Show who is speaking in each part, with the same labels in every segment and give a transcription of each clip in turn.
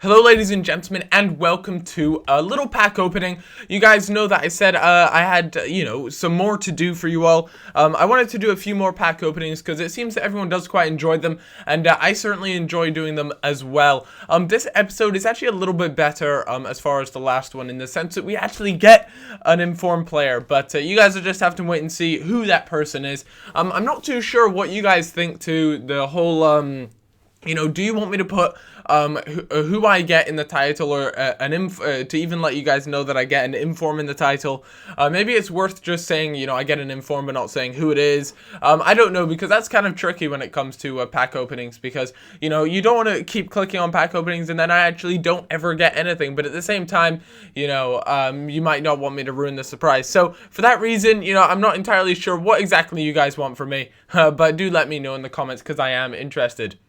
Speaker 1: Hello ladies and gentlemen, and welcome to a little pack opening. You guys know that I said I had, some more to do for you all. I wanted to do a few more pack openings because it seems that everyone does quite enjoy them, and I certainly enjoy doing them as well. This episode is actually a little bit better as far as the last one, in the sense that we actually get an informed player, but you guys will just have to wait and see who that person is. I'm not too sure what you guys think to the whole, do you want me to put who I get in the title, or to even let you guys know that I get an inform in the title? Maybe it's worth just saying, I get an inform, but not saying who it is. I don't know, because that's kind of tricky when it comes to pack openings, because, you don't want to keep clicking on pack openings and then I actually don't ever get anything. But at the same time, you might not want me to ruin the surprise. So for that reason, I'm not entirely sure what exactly you guys want from me, but do let me know in the comments, because I am interested.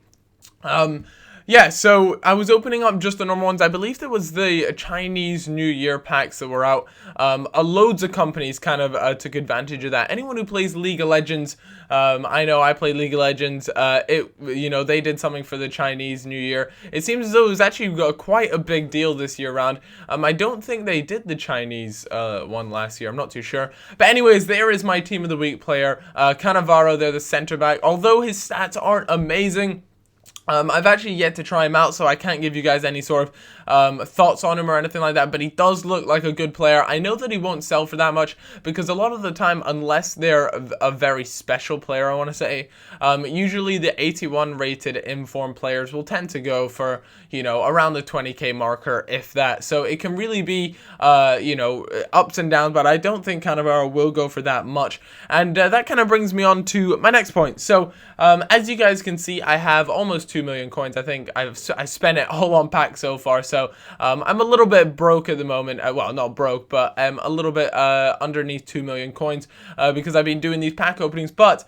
Speaker 1: Yeah, so I was opening up just the normal ones. I believe there was the Chinese New Year packs that were out. Loads of companies kind of took advantage of that. Anyone who plays League of Legends, I know I play League of Legends. They did something for the Chinese New Year. It seems as though it was actually quite a big deal this year around. I don't think they did the Chinese one last year. I'm not too sure. But anyways, there is my Team of the Week player, Cannavaro. They're the center back. Although his stats aren't amazing, I've actually yet to try him out, so I can't give you guys any sort of thoughts on him or anything like that, but he does look like a good player. I know that he won't sell for that much, because a lot of the time, unless they're a very special player, I want to say, usually the 81 rated informed players will tend to go for, around the 20k marker, if that. So it can really be, ups and downs, but I don't think Cannavaro will go for that much. And that kind of brings me on to my next point. So as you guys can see, I have almost 2 million coins. I think I spent it all on packs so far, so I'm a little bit broke at the moment. Well, not broke, but a little bit underneath 2 million coins because I've been doing these pack openings. But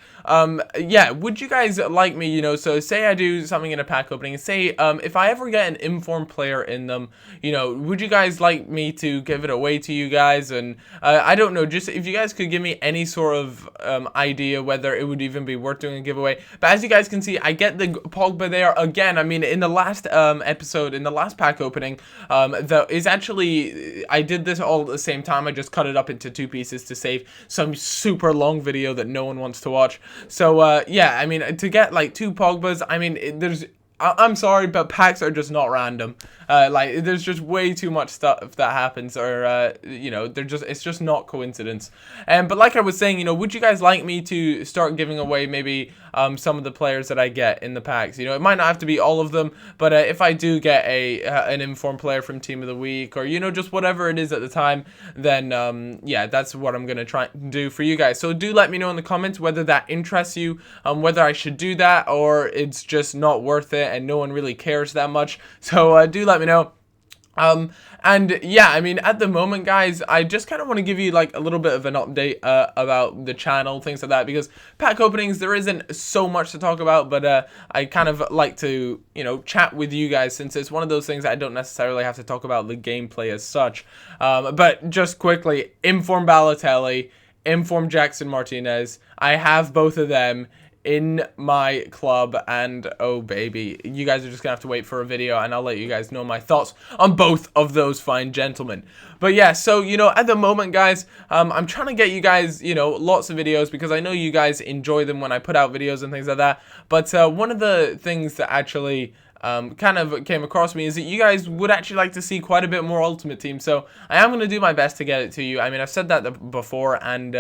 Speaker 1: yeah, would you guys like me, so say I do something in a pack opening, and say if I ever get an informed player in them, would you guys like me to give it away to you guys? And I don't know, just if you guys could give me any sort of idea whether it would even be worth doing a giveaway. But as you guys can see, I get the Pogba there again. I mean, in the last episode, in the last pack opening, I did this all at the same time. I just cut it up into two pieces to save some super long video that no one wants to watch. So yeah, I mean, to get like 2 Pogbas, I mean, I'm sorry, but packs are just not random. There's just way too much stuff that happens, or it's just not coincidence. But like I was saying, would you guys like me to start giving away maybe some of the players that I get in the packs? It might not have to be all of them, but if I do get an informed player from Team of the Week, or just whatever it is at the time, then yeah, that's what I'm gonna try and do for you guys. So do let me know in the comments whether that interests you, whether I should do that, or it's just not worth it and no one really cares that much. So do let me know. And yeah, I mean, at the moment, guys, I just kind of want to give you like a little bit of an update about the channel, things like that, because pack openings, there isn't so much to talk about, but I kind of like to, chat with you guys, since it's one of those things that I don't necessarily have to talk about the gameplay as such. But just quickly, inform Balotelli, inform Jackson Martinez. I have both of them in my club, and oh baby, you guys are just gonna have to wait for a video and I'll let you guys know my thoughts on both of those fine gentlemen. But yeah, so at the moment, guys, I'm trying to get you guys lots of videos, because I know you guys enjoy them when I put out videos and things like that. But one of the things that actually kind of came across me is that you guys would actually like to see quite a bit more Ultimate Team. So I am going to do my best to get it to you. I mean, I've said that before, and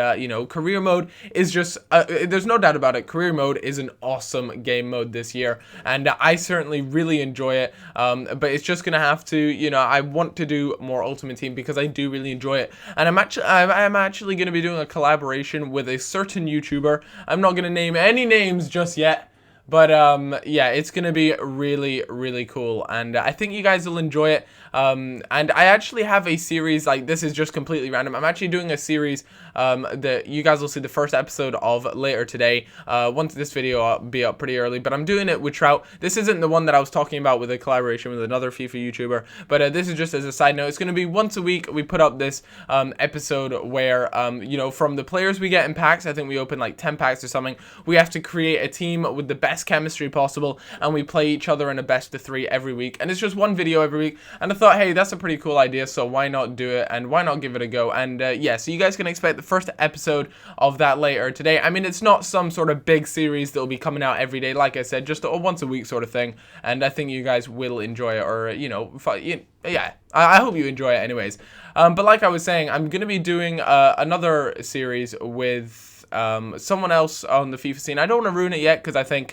Speaker 1: career mode is just there's no doubt about it, career mode is an awesome game mode this year, and I certainly really enjoy it. But it's just gonna have to, I want to do more Ultimate Team because I do really enjoy it, and I'm actually going to be doing a collaboration with a certain YouTuber. I'm not going to name any names just yet, but yeah, it's gonna be really, really cool, and I think you guys will enjoy it. And I actually have a series, like, this is just completely random. I'm actually doing a series that you guys will see the first episode of later today, once this video will be up pretty early. But I'm doing it with Trout. This isn't the one that I was talking about with a collaboration with another FIFA YouTuber, but this is just as a side note. It's going to be once a week. We put up this episode where from the players we get in packs, I think we open like 10 packs or something, we have to create a team with the best best chemistry possible, and we play each other in a best of 3 every week, and it's just one video every week. And I thought, hey, that's a pretty cool idea, so why not do it, and why not give it a go? And yeah, so you guys can expect the first episode of that later today. I mean, it's not some sort of big series that will be coming out every day, like I said, just a once a week sort of thing, and I think you guys will enjoy it, or, you know, yeah, I hope you enjoy it anyways. But like I was saying, I'm going to be doing another series with someone else on the FIFA scene. I don't want to ruin it yet, because I think,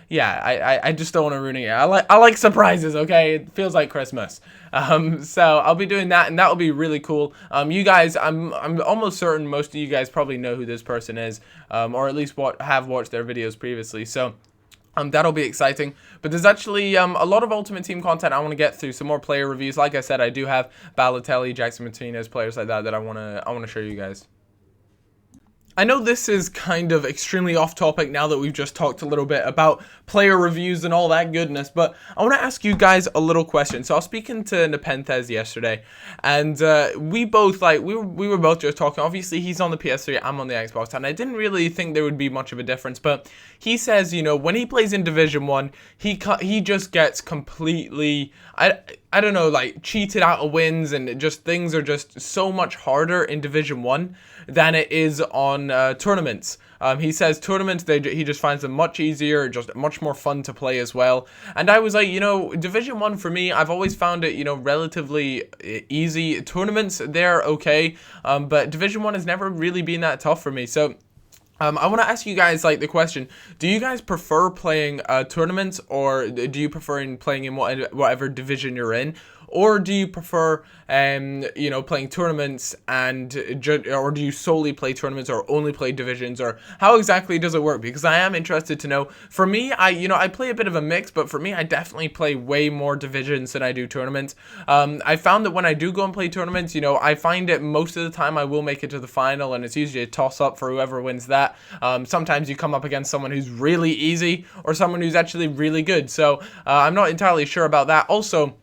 Speaker 1: yeah, I just don't want to ruin it yet. I like surprises, okay? It feels like Christmas. So I'll be doing that, and that will be really cool. You guys, I'm almost certain most of you guys probably know who this person is, or at least have watched their videos previously. So that'll be exciting. But there's actually a lot of Ultimate Team content I want to get through. Some more player reviews. Like I said, I do have Balotelli, Jackson Martinez, players like that I want to show you guys. I know this is kind of extremely off topic now that we've just talked a little bit about player reviews and all that goodness, but I want to ask you guys a little question. So I was speaking to Nepenthes yesterday, and we both, like, we were both just talking. Obviously, he's on the PS3, I'm on the Xbox, and I didn't really think there would be much of a difference, but he says, you know, when he plays in Division 1, he just gets completely, I don't know, like, cheated out of wins, and just things are just so much harder in Division 1 than it is on tournaments. He says tournaments, he just finds them much easier, just much more fun to play as well. And I was like, you know, Division 1 for me, I've always found it, you know, relatively easy. Tournaments, they're okay, but Division 1 has never really been that tough for me. So I want to ask you guys, like, the question, do you guys prefer playing tournaments, or do you prefer playing in whatever division you're in? Or do you prefer, you know, playing tournaments, or do you solely play tournaments or only play divisions, or how exactly does it work? Because I am interested to know. For me, I play a bit of a mix, but for me, I definitely play way more divisions than I do tournaments. I found that when I do go and play tournaments, you know, I find it most of the time I will make it to the final, and it's usually a toss-up for whoever wins that. Sometimes you come up against someone who's really easy, or someone who's actually really good. So I'm not entirely sure about that. Also,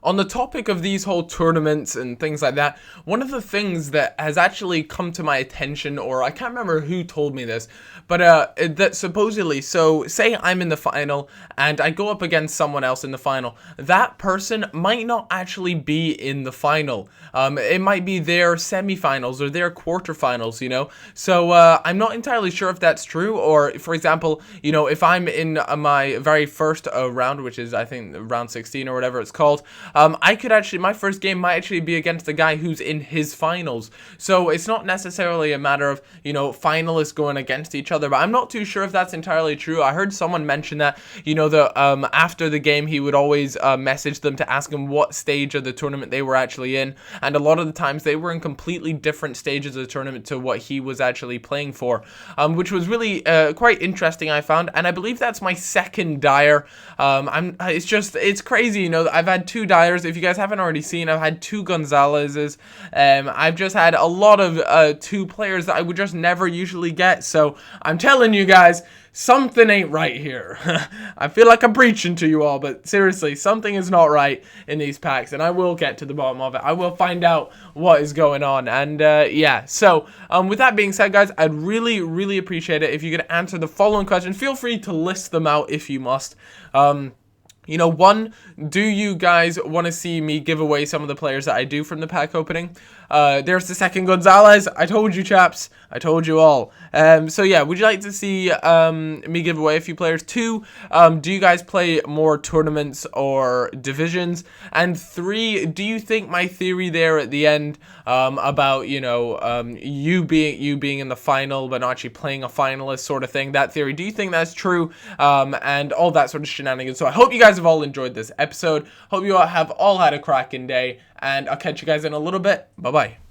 Speaker 1: on the topic of these whole tournaments and things like that, one of the things that has actually come to my attention, or I can't remember who told me this, but that supposedly, so say I'm in the final and I go up against someone else in the final, that person might not actually be in the final. It might be their semifinals or their quarterfinals, you know. So I'm not entirely sure if that's true, or for example, you know, if I'm in my very first round, which is I think round 16 or whatever it's called, I could actually, my first game might actually be against the guy who's in his finals. So it's not necessarily a matter of, you know, finalists going against each other, but I'm not too sure if that's entirely true. I heard someone mention that, you know, that after the game he would always message them to ask them what stage of the tournament they were actually in, and a lot of the times they were in completely different stages of the tournament to what he was actually playing for, which was really quite interesting, I found. And I believe that's my second Dyer. It's crazy, you know. I've had 2 Dyers. If you guys haven't already seen, I've had 2 Gonzalez's. I've just had a lot of 2 players that I would just never usually get. So I'm telling you guys, something ain't right here. I feel like I'm preaching to you all, but seriously, something is not right in these packs, and I will get to the bottom of it. I will find out what is going on, and yeah. So with that being said, guys, I'd really appreciate it if you could answer the following questions. Feel free to list them out if you must. You know, 1, do you guys want to see me give away some of the players that I do from the pack opening? There's the second Gonzalez. I told you, chaps. I told you all. So yeah, would you like to see me give away a few players? 2, do you guys play more tournaments or divisions? And 3, do you think my theory there at the end about, you know, you being in the final but not actually playing a finalist sort of thing, that theory, do you think that's true? And all that sort of shenanigans. So I hope you guys have all enjoyed this episode. Hope you all have had a cracking day, and I'll catch you guys in a little bit. Bye bye.